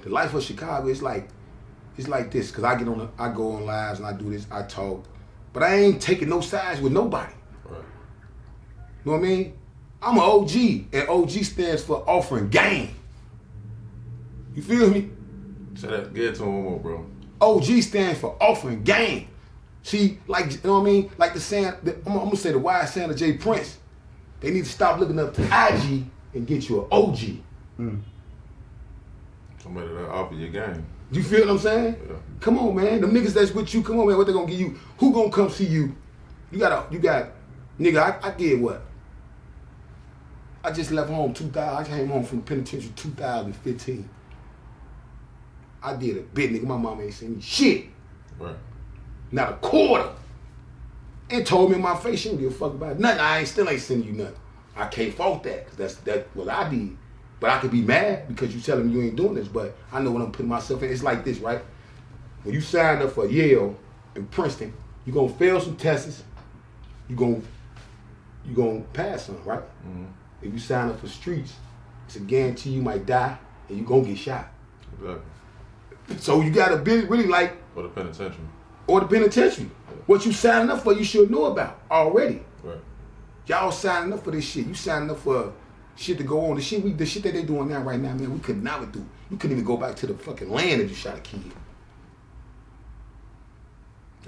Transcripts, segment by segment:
The life of Chicago is like this, cause I go on lives and I do this, I talk, but I ain't taking no sides with nobody. Right. You know what I mean? I'm an OG, and OG stands for offering game. You feel me? Say that. Get to him one more, bro. OG stands for offering game. See, like, you know what I mean? Like I'm gonna say the wise saying of Jay Prince. They need to stop looking up to IG and get you an OG. Somebody that offer your game. You feel what I'm saying? Yeah. Come on, man. The niggas that's with you, come on, man. What they gonna give you? Who gonna come see you? You got, nigga, I did what? I just left home 2000. I came home from the penitentiary 2015. I did a bit, nigga. My mama ain't seen me shit. Right. Not a quarter. And told me in my face, she don't give a fuck about nothing. I still ain't sending you nothing. I can't fault that, because that's what I did. But I could be mad because you telling me you ain't doing this, but I know what I'm putting myself in. It's like this, right? When you sign up for Yale and Princeton, you're gonna fail some tests, you're gonna pass some, right? Mm-hmm. If you sign up for streets, it's a guarantee you might die and you gonna get shot. Exactly. So you gotta be really like, Or the penitentiary. Yeah. What you signing up for, you should know about already. Right. Y'all signing up for this shit. You signing up for shit to go on. The shit that they doing now right now, man, we could never do. You couldn't even go back to the fucking land if you shot a kid.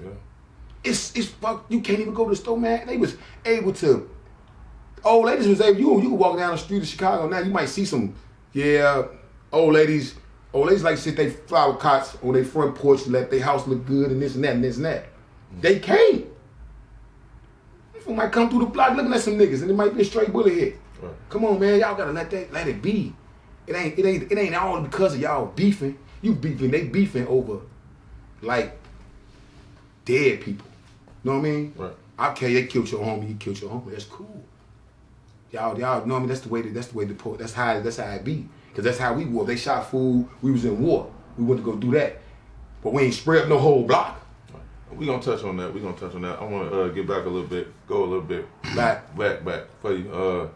Yeah. It's fuck. You can't even go to the store, man. They was able to. Old ladies was able. You can walk down the street of Chicago now. You might see some, old ladies. Old ladies like to sit they flower cots on their front porch to let their house look good and this and that and this and that. They can't. They might come through the block looking at some niggas and it might be a straight bullet hit. Right. Come on, man, y'all gotta let it be. It ain't all because of y'all beefing. You beefing, they beefing over like dead people. You know what I mean? Right. Okay, they killed your homie, you killed your homie. That's cool. Y'all know what I mean? That's how it be. Cause that's how we were. They shot food. We was in war. We went to go do that, but we ain't spread up no whole block. We gonna touch on that. I want to get back a little bit. Go a little bit back for you.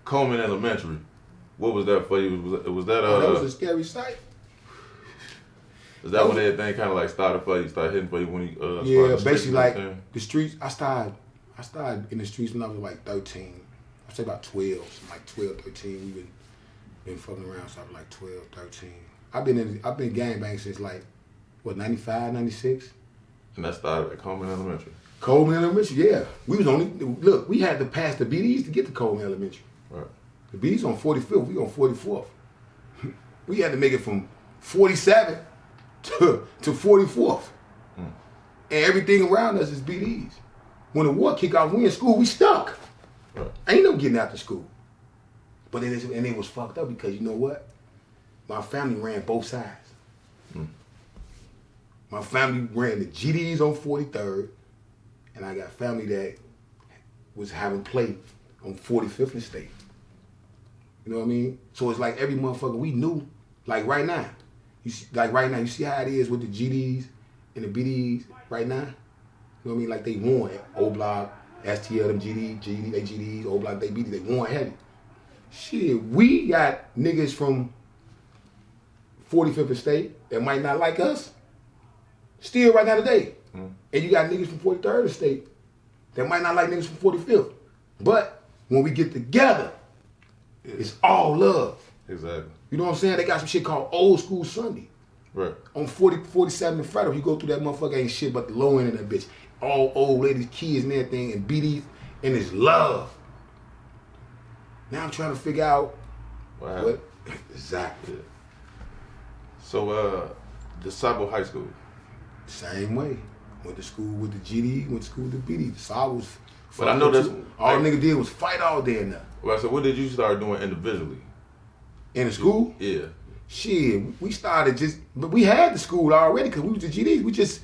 Coleman Elementary. What was that for you? Was that that was a scary sight. Is that when everything kind of like started for you? Started hitting for you when you yeah, basically like the streets. I started in the streets when I was like 13. I'd say about 12, so like 12, 13. We've been fucking around, so I was like 12, 13. I've been gangbanging since like, 95, 96? And that started at Coleman Elementary? Coleman Elementary, yeah. We had to pass the BDs to get to Coleman Elementary. Right. The BDs on 45th, we on 44th. We had to make it from 47 to 44th. And everything around us is BDs. When the war kicked off, we in school, we stuck. Right. Ain't no getting out of school. But it was fucked up because you know what? My family ran both sides. My family ran the GDs on 43rd, and I got family that was having play on 45th and State. You know what I mean? So it's like every motherfucker we knew, like right now. You see how it is with the GDs and the BDs right now? You know what I mean? Like they won O Block, STL, them GD, they GDs, O Block, they BD, they won heavy. Shit, we got niggas from 45th and State that might not like us. Still right now today. And you got niggas from 43rd and State that might not like niggas from 45th. But when we get together, it's all love. Exactly. You know what I'm saying? They got some shit called Old School Sunday. Right. On 47 and Federal, you go through that motherfucker, ain't shit but the low end of that bitch. All old ladies, kids and everything, and BDs, and it's love. Now I'm trying to figure out what exactly. So, DeSable High School. Same way. Went to school with the GD, went to school with the BD. The SAW was. But I know that's all nigga did was fight all day in there. Well, so what did you start doing individually? In the school? Yeah. Shit, we started but we had the school already because we was the GDs. We just,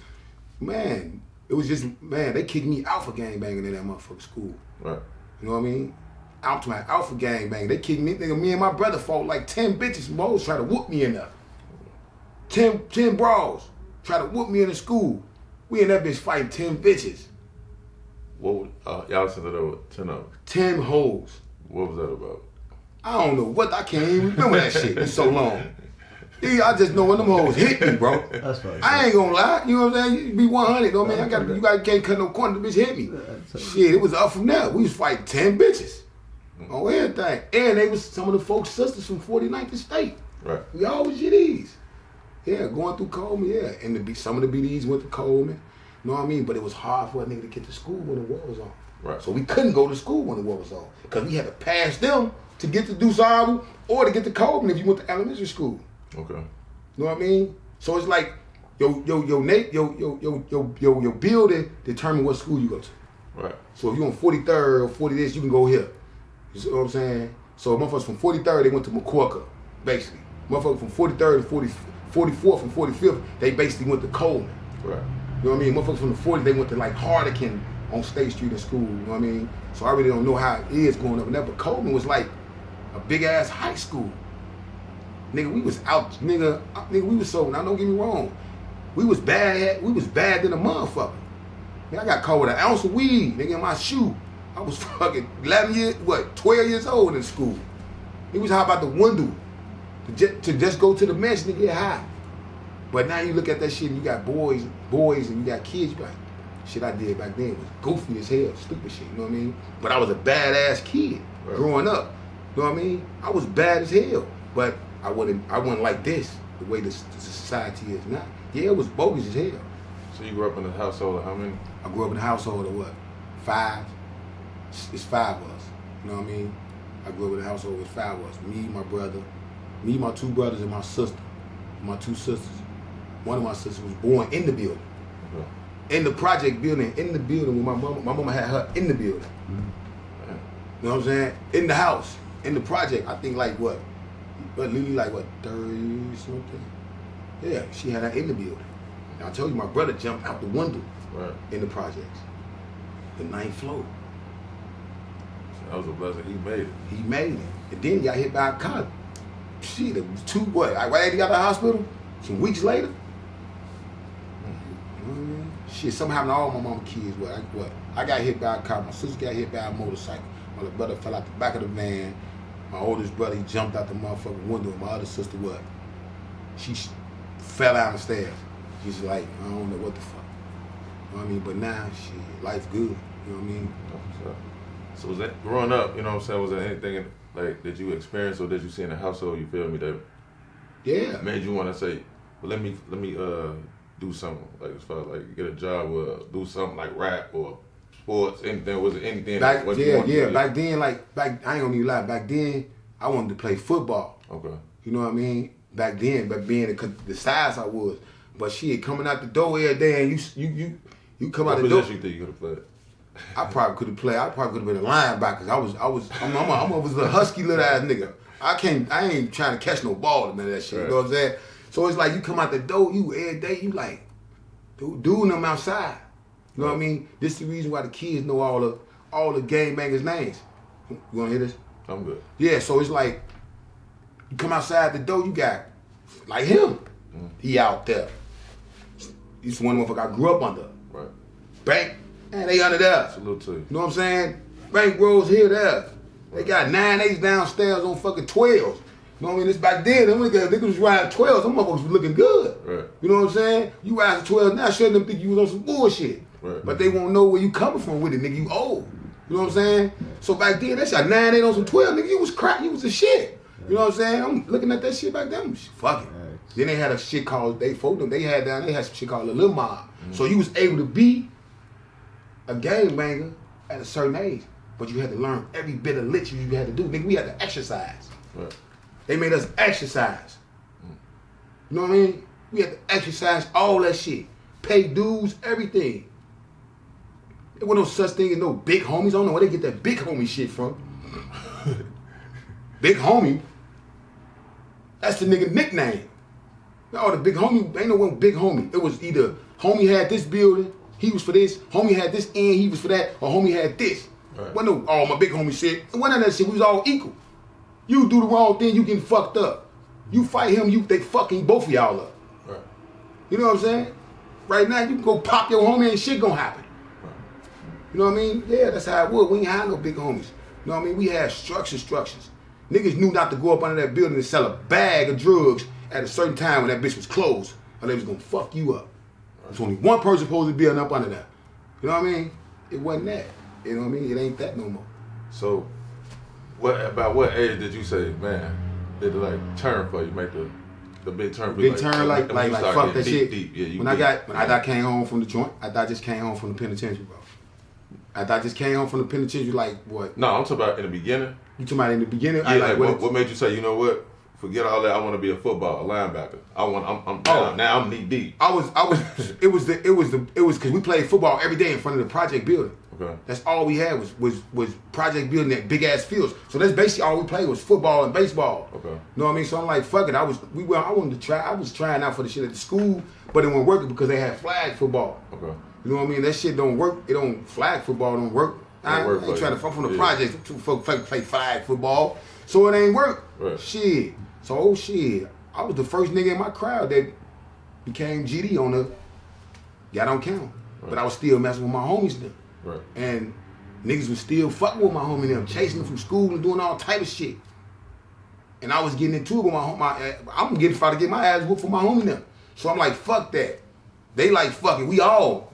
man, they kicked me out for gangbanging in that motherfucking school. Right. You know what I mean? Out to my out for gangbanging. They kicked me, nigga, me and my brother fought like 10 bitches from Mo's trying to whoop me in there. 10 brawls. Try to whoop me in the school. We in that bitch fighting 10 bitches. What y'all sent it over 10 of? 10 hoes. What was that about? I don't know what, I can't even remember that shit. It's so long. Yeah, I just know when them hoes hit me, bro. That's funny. I ain't gonna lie. You know what I'm saying? You be 100, though, man. You can't cut no corner. The bitch hit me. Shit, it was up from there. We was fighting 10 bitches on everything, and they was some of the folks' sisters from 49th State. Right. We all was GDs. Yeah, going through Coleman. Yeah, and some of the BDs went to Coleman. You know what I mean? But it was hard for a nigga to get to school when the war was on. Right. So we couldn't go to school when the war was on because we had to pass them to get to DuSable or to get to Coleman if you went to elementary school. Okay. You know what I mean? So it's like your building determine what school you go to. Right. So if you're on 43rd or 40 this, you can go here. You see what I'm saying? So motherfuckers from 43rd, they went to McCorker, basically. Motherfuckers from 43rd to 44th and 45th, they basically went to Coleman. Right. You know what I mean? Motherfuckers from the 40s, they went to like Hardican on State Street in school. You know what I mean? So I really don't know how it is going up in there. But Coleman was like a big ass high school. Nigga, we was out, nigga, we was so, now don't get me wrong. We was bad than a motherfucker. Man, I got caught with an ounce of weed, nigga, in my shoe. I was fucking 12 years old in school. It was how about the window to just go to the mess and get high. But now you look at that shit and you got boys and you got kids, you be like, shit I did back then was goofy as hell, stupid shit, you know what I mean? But I was a badass kid growing up, you know what I mean? I was bad as hell, but I wasn't like this, the way the society is now. Yeah, it was bogus as hell. So you grew up in a household of how many? I grew up in a household of what? 5? It's 5 of us, you know what I mean? I grew up in a household with 5 of us. Me, my 2 brothers, and my sister. My 2 sisters. One of my sisters was born in the building. Okay. In the project building, in the building when my mama had her in the building. Mm-hmm. You know what I'm saying? In the house, in the project, I think like what? But Lily like what, 30 something? Yeah, she had her in the building. And I told you my brother jumped out the window in the projects. The 9th floor. So that was a blessing. He made it. He made it. And then he got hit by a car. Shit, it was 2 what? Right he got to the hospital? Some weeks later? Shit, something happened to all my mama kids. What? I got hit by a car. My sister got hit by a motorcycle. My little brother fell out the back of the van. My oldest brother, he jumped out the motherfucking window. My other sister, what? She fell down the stairs. She's like, I don't know what the fuck. You know what I mean? But now, shit, life good. You know what I mean? So was that, growing up, you know what I'm saying, was there anything like that you experienced or that you see in the household, you feel me, that made you want to say, well, let me do something, like as far as like get a job or do something like rap or sports, anything? Was it anything? Back then, I ain't gonna even lie, back then, I wanted to play football. Okay. You know what I mean? Back then, but being the size I was. But shit, coming out the door every day and you come out the door. What position you think you could have played? I probably could have played. I probably could have been a linebacker. I'm a little husky little ass nigga. I ain't trying to catch no ball and none of that shit. Right. You know what I'm saying? So it's like you come out the door, you every day, you like, doing them outside. You know what I mean? This is the reason why the kids know all the gang bangers' names. You wanna hear this? I'm good. Yeah, so it's like you come outside the door, you got like him. Mm. He out there. He's one motherfucker I grew up under. Right. Bank. Man, they under there. Salute to you. You know what I'm saying? Bank rolls here, there. They got 9/8 downstairs on fucking 12s. You know what I mean? This back then, them niggas was riding 12s. Them motherfuckers was looking good. Right. You know what I'm saying? You ride 12 now, shouldn't them think you was on some bullshit. Right. But they won't know where you coming from with it, nigga. You old. You know what I'm saying? So back then, that shit 9/8 on some 12, nigga. You was crap. You was the shit. You know what I'm saying? I'm looking at that shit back then. Fuck it. Then they had a shit called, they had some shit called a Lil Mob. Mm-hmm. So you was able to be a gangbanger at a certain age, but you had to learn every bit of lit you had to do. Nigga, we had to exercise. Right. They made us exercise. You know what I mean? We had to exercise all that shit. Pay dues, everything. There wasn't no such thing as no big homies. I don't know where they get that big homie shit from. Big homie? That's the nigga nickname. No, the big homie, ain't no one big homie. It was either homie had this building, he was for this, homie had this end, he was for that, or homie had this. Right. Wasn't no, my big homie shit. It wasn't that shit, we was all equal. You do the wrong thing, you getting fucked up. You fight him, they fucking both of y'all up. Right. You know what I'm saying? Right now, you can go pop your homie and shit gonna happen. Right. You know what I mean? Yeah, that's how it was. We ain't had no big homies. You know what I mean? We had structures. Niggas knew not to go up under that building and sell a bag of drugs at a certain time when that bitch was closed, or they was gonna fuck you up. There's only one person supposed to be up under that. You know what I mean? It wasn't that. You know what I mean? It ain't that no more. So, about what age did you say, man, did it like turn for you, make the big turn for you? Big turn like fuck that shit. Deep. Yeah, when I came home from the joint, I just came home from the penitentiary, bro. I just came home from the penitentiary like what? No, I'm talking about in the beginning. You talking about in the beginning? Yeah, like what made you say, you know what? Forget all that. I want to be a football, a linebacker. Now I'm knee deep. It was because we played football every day in front of the project building. Okay. That's all we had was project building at big ass fields. So that's basically all we played was football and baseball. Okay. You know what I mean? So I'm like, fuck it. I wanted to try. I was trying out for the shit at the school, but it wasn't working because they had flag football. Okay. You know what I mean? That shit don't work. It don't flag football don't work. I ain't trying to fuck from the projects to play flag football. So it ain't work. Right. Shit. So shit. I was the first nigga in my crowd that became GD on the Y'all Don't Count. Right. But I was still messing with my homies then. Right. And niggas was still fucking with my homie them, chasing them from school and doing all type of shit. And I was getting into it with I'm getting trying to get my ass whooped for my homie them. So I'm like, fuck that. They like fucking, they all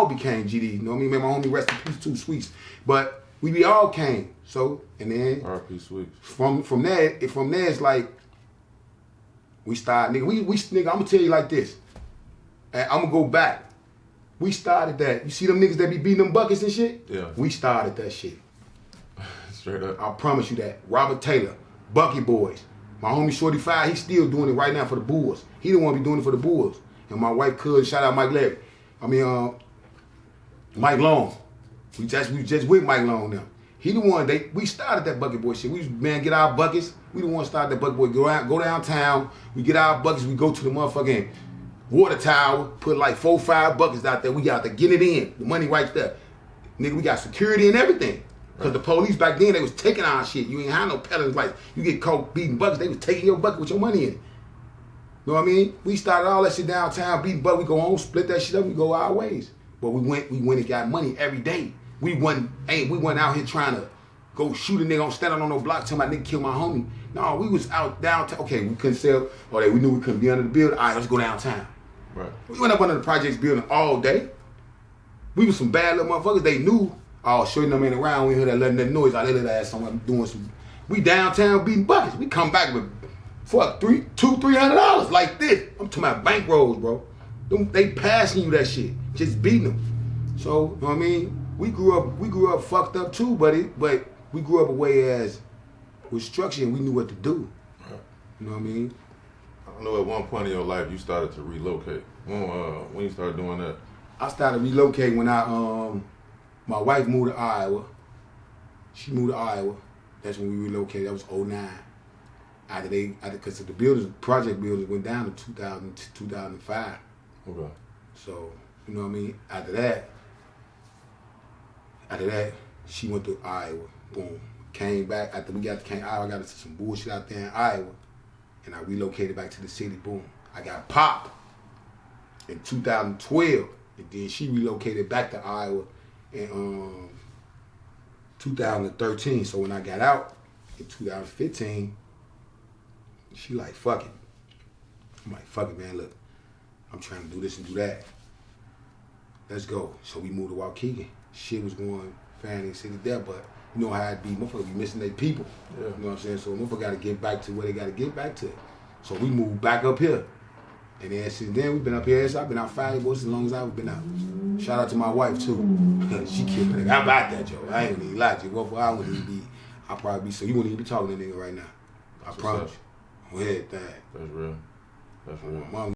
became GD. You know what I mean? Man, my homie rest in peace too, Sweets. But we all came. So, and then R.P. Sweets. From there it's like we started, nigga, I'm gonna tell you like this. And I'm gonna go back. We started that. You see them niggas that be beating them buckets and shit? Yeah. We started that shit. Straight up. I promise you that. Robert Taylor, Bucky Boys. My homie Shorty 5, he's still doing it right now for the Bulls. He the one be doing it for the Bulls. And my wife cousin, shout out Mike Larry. Mike Long. We just with Mike Long now. He the one, we started that Bucket Boy shit. We get our buckets. We the one started that Bucket Boy. Go downtown, we get our buckets, we go to the motherfucking water tower, put like 4-5 buckets out there. We got to get it in. The money right there. Nigga, we got security and everything. Because the police back then, they was taking our shit. You ain't had no peddlers like, you get caught beating buckets, they was taking your bucket with your money in it. You know what I mean? We started all that shit downtown, beating buckets, we go home, split that shit up, we go our ways. But we went and got money every day. We wasn't out here trying to go shoot a nigga standing on no block till my nigga kill my homie. No, we was out downtown. Okay, we couldn't sell, we knew we couldn't be under the building. All right, let's go downtown. Right. We went up under the projects building all day. We was some bad little motherfuckers. They knew, shorting them in around. We heard that letting that noise. I let that ass somewhere doing some. We downtown beating buckets. We come back with $200-$300 like this. I'm talking about bankrolls, bro. They passing you that shit, just beating them. So, you know what I mean? We grew up fucked up too, buddy. But we grew up a way as with structure and we knew what to do. Right. You know what I mean? I know at one point in your life you started to relocate. When you started doing that? I started relocating when my wife moved to Iowa. She moved to Iowa. That's when we relocated. That was 2009. Because the project builders went down to 2005. Okay. So, you know what I mean? After that, she went to Iowa. Boom. Came back. After we got to Iowa, I got into some bullshit out there in Iowa. And I relocated back to the city. Boom. I got popped in 2012. And then she relocated back to Iowa in 2013. So when I got out in 2015, she like, fuck it. I'm like, fuck it, man. Look, I'm trying to do this and do that. Let's go. So we moved to Waukegan. Shit was going fanny city there, but you know how it be. Motherfuckers be missing their people. Yeah. You know what I'm saying? So motherfuckers got to get back to where they got to get back to. So we moved back up here. And then since then, we've been up here. I've been out 5 years as long as I've been out. Shout out to my wife, too. She killed me. I'm about that, Joe. I ain't gonna even lie to you. Well, I wouldn't even be, I'll probably be, so you wouldn't even be talking to that nigga right now. I promise you. On everything. That's real. That's real. Mom.